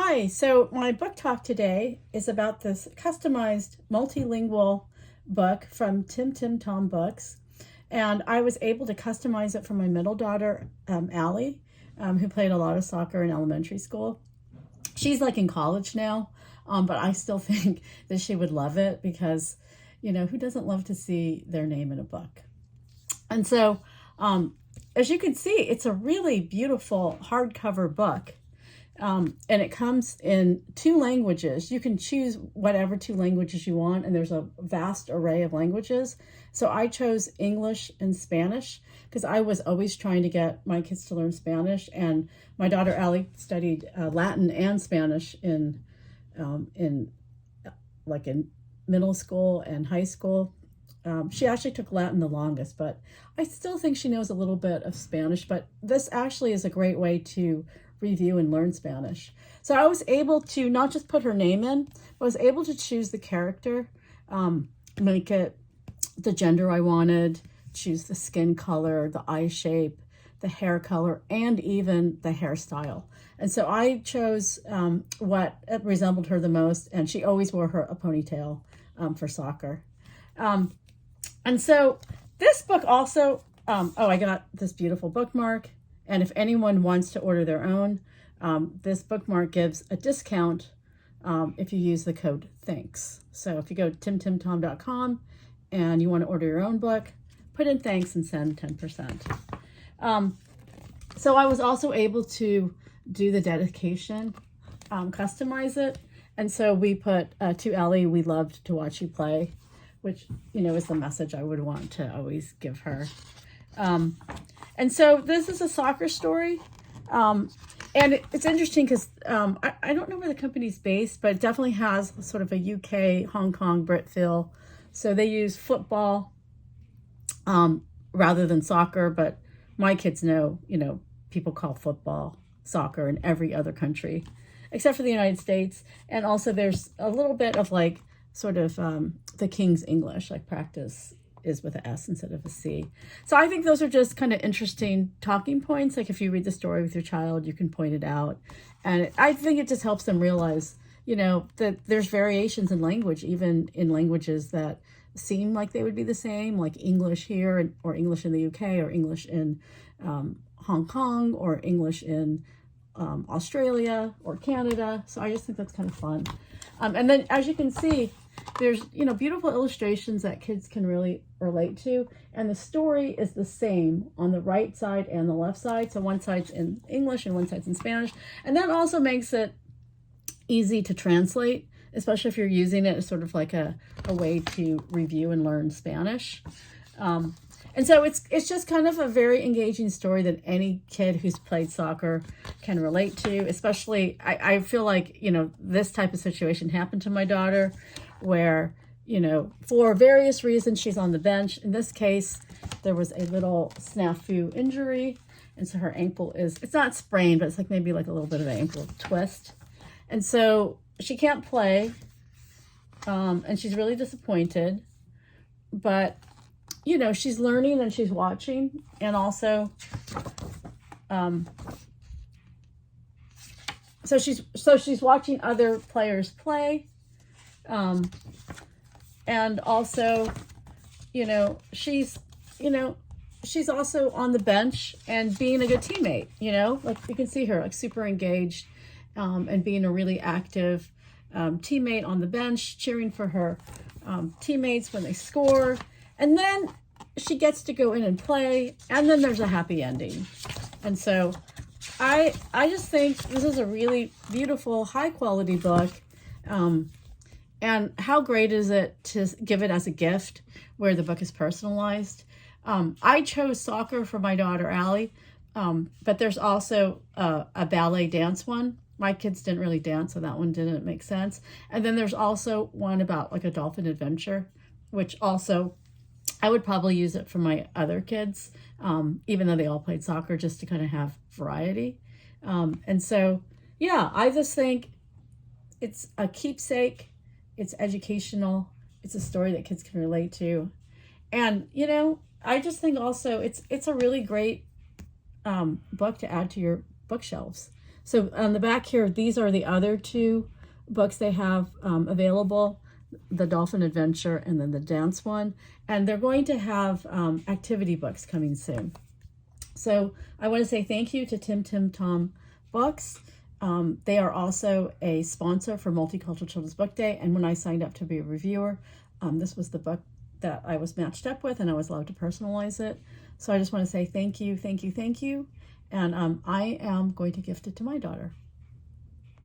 Hi, so my book talk today is about this customized multilingual book from TimTimTom books. And I was able to customize it for my middle daughter, Allie, who played a lot of soccer in elementary school. She's like in college now, but I still think that she would love it because, who doesn't love to see their name in a book? And so, as you can see, it's a really beautiful hardcover book. And it comes in 2 languages. You can choose whatever 2 languages you want, and there's a vast array of languages. So I chose English and Spanish because I was always trying to get my kids to learn Spanish, and my daughter Allie studied Latin and Spanish in middle school and high school. She actually took Latin the longest, but I still think she knows a little bit of Spanish. But this actually is a great way to review and learn Spanish. So I was able to not just put her name in, but I was able to choose the character, make it the gender I wanted, choose the skin color, the eye shape, the hair color, and even the hairstyle. And so I chose what resembled her the most, and she always wore a ponytail for soccer. And so this book also, I got this beautiful bookmark. And if anyone wants to order their own, this bookmark gives a discount if you use the code THANKS. So if you go to TimTimTom.com and you want to order your own book, put in THANKS and send 10%. So I was also able to do the dedication, customize it. And so we put to Ellie, we loved to watch you play, which, is the message I would want to always give her. And so this is a soccer story. And it's interesting because I don't know where the company's based, but it definitely has sort of a UK, Hong Kong, Brit feel. So they use football rather than soccer, but my kids know, people call football soccer in every other country, except for the United States. And also there's a little bit of like sort of the King's English, like practice is with an S instead of a C. So I think those are just kind of interesting talking points. Like if you read the story with your child, you can point it out. And I think it just helps them realize, that there's variations in language, even in languages that seem like they would be the same, like English here or English in the UK or English in Hong Kong or English in Australia or Canada. So I just think that's kind of fun. And then as you can see, there's, beautiful illustrations that kids can really relate to. And the story is the same on the right side and the left side. So one side's in English and one side's in Spanish. And that also makes it easy to translate, especially if you're using it as sort of like a way to review and learn Spanish. And so it's just kind of a very engaging story that any kid who's played soccer can relate to, especially I feel like, this type of situation happened to my daughter where, for various reasons, she's on the bench. In this case, there was a little snafu injury. And so her ankle it's not sprained, but it's like maybe like a little bit of an ankle twist. And so she can't play. And she's really disappointed. But, she's learning and she's watching. And also, so she's watching other players play. And also, she's also on the bench and being a good teammate, like you can see her like super engaged, and being a really active, teammate on the bench, cheering for her, teammates when they score. And then she gets to go in and play, and then there's a happy ending. And so I just think this is a really beautiful, high quality book. And how great is it to give it as a gift where the book is personalized? I chose soccer for my daughter, Allie, but there's also a ballet dance one. My kids didn't really dance, so that one didn't make sense. And then there's also one about like a dolphin adventure, which also I would probably use it for my other kids, even though they all played soccer, just to kind of have variety. And so, yeah, I just think it's a keepsake. It's educational. It's a story that kids can relate to. And, I just think also it's a really great book to add to your bookshelves. So on the back here, these are the other two books they have available, the Dolphin Adventure and then the dance one. And they're going to have activity books coming soon. So I want to say thank you to TimTimTom Books. They are also a sponsor for Multicultural Children's Book Day. And when I signed up to be a reviewer, this was the book that I was matched up with, and I was allowed to personalize it. So I just want to say thank you, thank you, thank you. And I am going to gift it to my daughter.